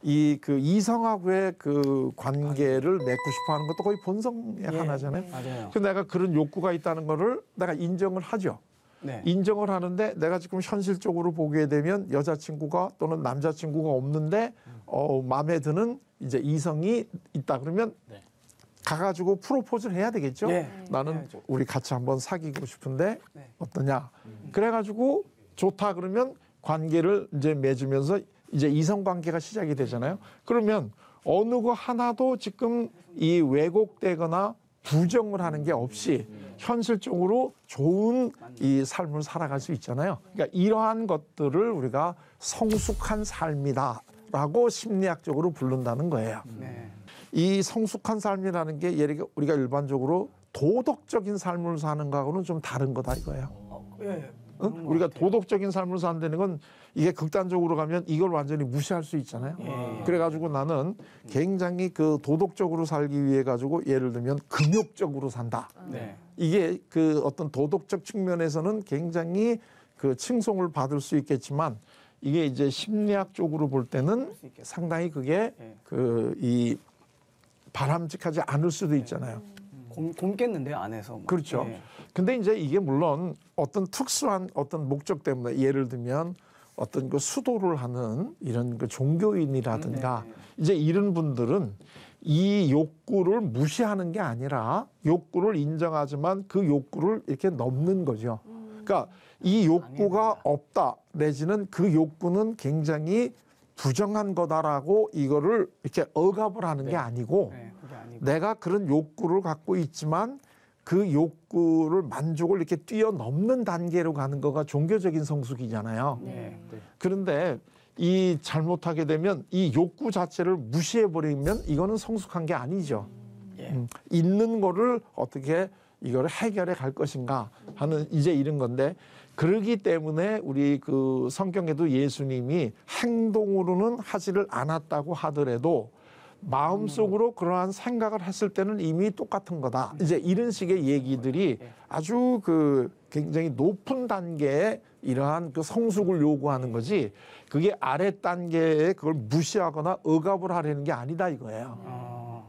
이 그 이성하고의 그 관계를 맺고 싶어 하는 것도 거의 본성의 하나잖아요. 맞아요. 그래서 내가 그런 욕구가 있다는 거를 내가 인정을 하죠. 네. 인정을 하는데 내가 지금 현실적으로 보게 되면 여자친구가 또는 남자친구가 없는데 마음에 드는 이제 이성이 있다 그러면 가가지고 프로포즈를 해야 되겠죠. 나는 해야죠. 우리 같이 한번 사귀고 싶은데 네. 어떠냐. 그래가지고 좋다 그러면 관계를 이제 맺으면서 이제 이성 관계가 시작이 되잖아요. 그러면 어느 거 하나도 지금 이 왜곡되거나 부정을 하는 게 없이 현실적으로 좋은 이 삶을 살아갈 수 있잖아요. 그러니까 이러한 것들을 우리가 성숙한 삶이다라고 심리학적으로 부른다는 거예요. 네. 이 성숙한 삶이라는 게 예를 우리가 일반적으로 도덕적인 삶을 사는 거하고는 좀 다른 거다 이거예요. 예. 응? 우리가 도덕적인 삶을 산다는 건 이게 극단적으로 가면 이걸 완전히 무시할 수 있잖아요. 그래가지고 나는 굉장히 그 도덕적으로 살기 위해 가지고 예를 들면 금욕적으로 산다. 네. 이게 그 어떤 도덕적 측면에서는 굉장히 그 칭송을 받을 수 있겠지만 이게 이제 심리학적으로 볼 때는 상당히 그게 그 이 바람직하지 않을 수도 있잖아요. 곰겠는데요, 안에서. 뭐. 그렇죠. 예. 근데 이제 이게 물론 어떤 특수한 어떤 목적 때문에 예를 들면 어떤 그 수도를 하는 이런 그 종교인이라든가 이제 이런 분들은 이 욕구를 무시하는 게 아니라 욕구를 인정하지만 그 욕구를 이렇게 넘는 거죠. 그러니까 이 욕구가 없다 내지는 그 욕구는 굉장히 부정한 거다라고 이거를 이렇게 억압을 하는 게 아니고 네, 그게 아니고. 내가 그런 욕구를 갖고 있지만 그 욕구를 만족을 이렇게 뛰어넘는 단계로 가는 거가 종교적인 성숙이잖아요. 네. 그런데 이 잘못하게 되면 이 욕구 자체를 무시해 버리면 이거는 성숙한 게 아니죠. 있는 거를 어떻게 이거를 해결해 갈 것인가 하는 이제 이런 건데 그러기 때문에 우리 그 성경에도 예수님이 행동으로는 하지를 않았다고 하더라도 마음속으로 그러한 생각을 했을 때는 이미 똑같은 거다. 이제 이런 식의 얘기들이 아주 그 굉장히 높은 단계의 이러한 그 성숙을 요구하는 거지 그게 아래 단계에 그걸 무시하거나 억압을 하려는 게 아니다 이거예요.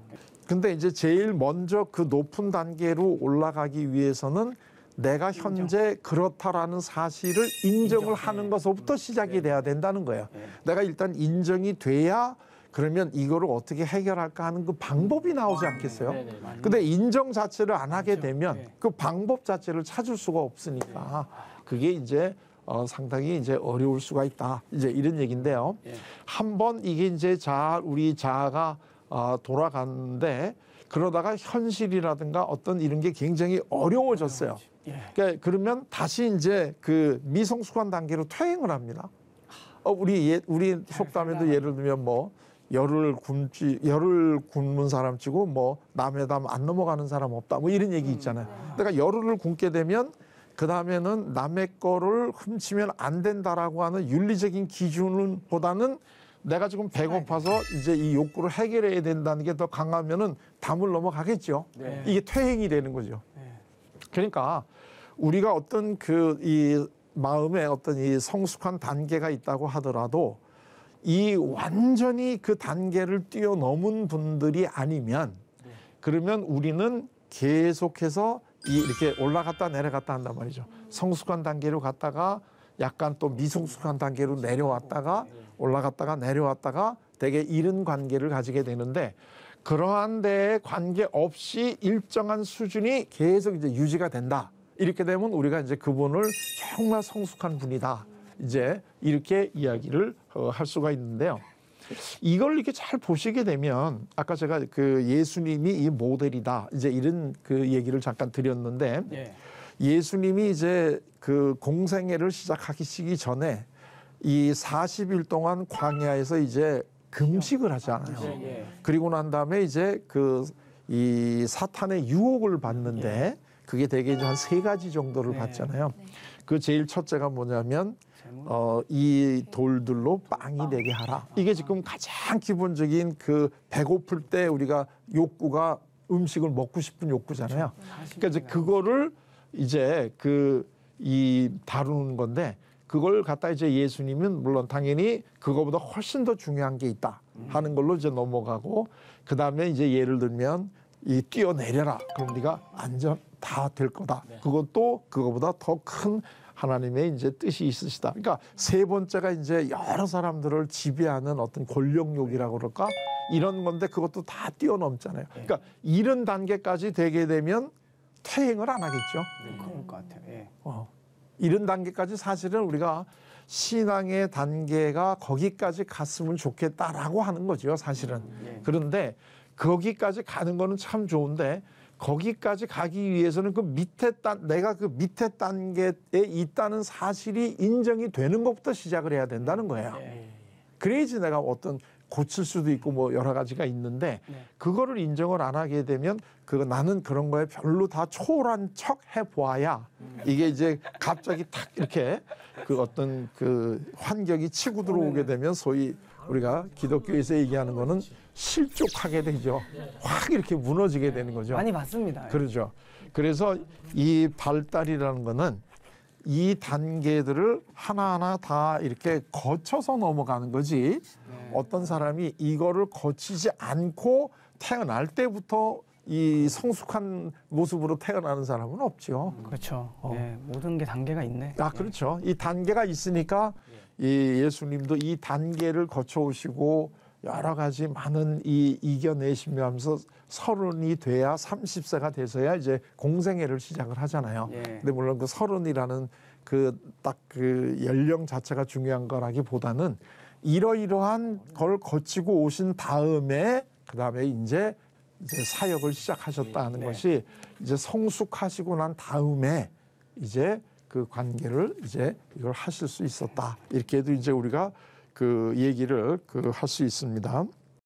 근데 이제 제일 먼저 그 높은 단계로 올라가기 위해서는 내가 현재 그렇다라는 사실을 인정을 하는 것부터 시작이 돼야 된다는 거예요. 내가 일단 인정이 돼야 그러면 이거를 어떻게 해결할까 하는 그 방법이 나오지 않겠어요? 근데 인정 자체를 안 하게 되면 그 방법 자체를 찾을 수가 없으니까 그게 이제 상당히 이제 어려울 수가 있다. 이제 이런 얘기인데요. 한번 이게 이제 우리 자아가 돌아가는데 그러다가 현실이라든가 어떤 이런 게 굉장히 어려워졌어요. 그러니까 그러면 다시 이제 그 미성숙한 단계로 퇴행을 합니다. 우리 속담에도 예를 들면 뭐 열을 굶는 사람 치고 뭐 남의 담 안 넘어가는 사람 없다. 뭐 이런 얘기 있잖아요. 그러니까 열을 굶게 되면 그 다음에는 남의 거를 훔치면 안 된다라고 하는 윤리적인 기준보다는 내가 지금 배고파서 이제 이 욕구를 해결해야 된다는 게 더 강하면은 담을 넘어가겠죠. 이게 퇴행이 되는 거죠. 그러니까 우리가 어떤 그 이 마음에 어떤 이 성숙한 단계가 있다고 하더라도 이 완전히 그 단계를 뛰어넘은 분들이 아니면 그러면 우리는 계속해서 이렇게 올라갔다 내려갔다 한단 말이죠. 성숙한 단계로 갔다가 약간 또 미성숙한 단계로 내려왔다가 올라갔다가 내려왔다가 되게 이런 관계를 가지게 되는데 그러한 데에 관계없이 일정한 수준이 계속 이제 유지가 된다. 이렇게 되면 우리가 이제 그분을 정말 성숙한 분이다. 이제 이렇게 이야기를 할 수가 있는데요. 이걸 이렇게 잘 보시게 되면 아까 제가 그 예수님이 이 모델이다. 이제 이런 그 얘기를 잠깐 드렸는데 예수님이 이제 그 공생애를 시작하기 전에 이 40일 동안 광야에서 이제 금식을 하잖아요. 그리고 난 다음에 이제 그 이 사탄의 유혹을 받는데 그게 대개 이제 한 3가지 정도를 받잖아요. 그 제일 첫째가 뭐냐면 이 돌들로 빵이 되게 하라. 이게 지금 가장 기본적인 그 배고플 때 우리가 욕구가 음식을 먹고 싶은 욕구잖아요. 그러니까 이제 그거를 이제 이 다루는 건데 그걸 갖다 이제 예수님은 물론 당연히 그거보다 훨씬 더 중요한 게 있다. 하는 걸로 이제 넘어가고 그 다음에 이제 예를 들면 이 뛰어내려라. 그럼 네가 안전 다 될 거다. 그것도 그거보다 더 큰 하나님의 이제 뜻이 있으시다. 그러니까 세 번째가 이제 여러 사람들을 지배하는 어떤 권력욕이라고 그럴까 이런 건데 그것도 다 뛰어넘잖아요. 그러니까 이런 단계까지 되게 되면 퇴행을 안 하겠죠. 그럴 것 같아요. 예. 이런 단계까지 사실은 우리가 신앙의 단계가 거기까지 갔으면 좋겠다라고 하는 거죠, 사실은. 그런데 거기까지 가는 거는 참 좋은데 거기까지 가기 위해서는 그 밑에 내가 그 밑에 단계에 있다는 사실이 인정이 되는 것부터 시작을 해야 된다는 거예요. 그래야지 내가 어떤 고칠 수도 있고 뭐 여러 가지가 있는데 그거를 인정을 안 하게 되면 나는 그런 거에 별로 다 초월한 척 해보아야 이게 이제 갑자기 탁 이렇게 그 어떤 그 환경이 치고 들어오게 되면 소위 우리가 기독교에서 얘기하는 거는 실족하게 되죠. 확 이렇게 무너지게 되는 거죠. 많이 봤습니다. 그렇죠. 그래서 이 발달이라는 거는 이 단계들을 하나하나 다 이렇게 거쳐서 넘어가는 거지. 어떤 사람이 이거를 거치지 않고 태어날 때부터 이 성숙한 모습으로 태어나는 사람은 없죠. 그렇죠. 예, 모든 게 단계가 있네. 그렇죠. 이 단계가 있으니까 이 예수님도 이 단계를 거쳐오시고 여러 가지 많은 이겨내시며 하면서 30이 돼야 30세가 돼서야 이제 공생애를 시작을 하잖아요. 근데 물론 그 30이라는 딱 그 연령 자체가 중요한 거라기보다는 이러이러한 걸 거치고 오신 다음에 그다음에 이제 사역을 시작하셨다는 것이 이제 성숙하시고 난 다음에 이제 그 관계를 이제 이걸 하실 수 있었다. 이렇게도 이제 우리가 그 얘기를 할 수 있습니다.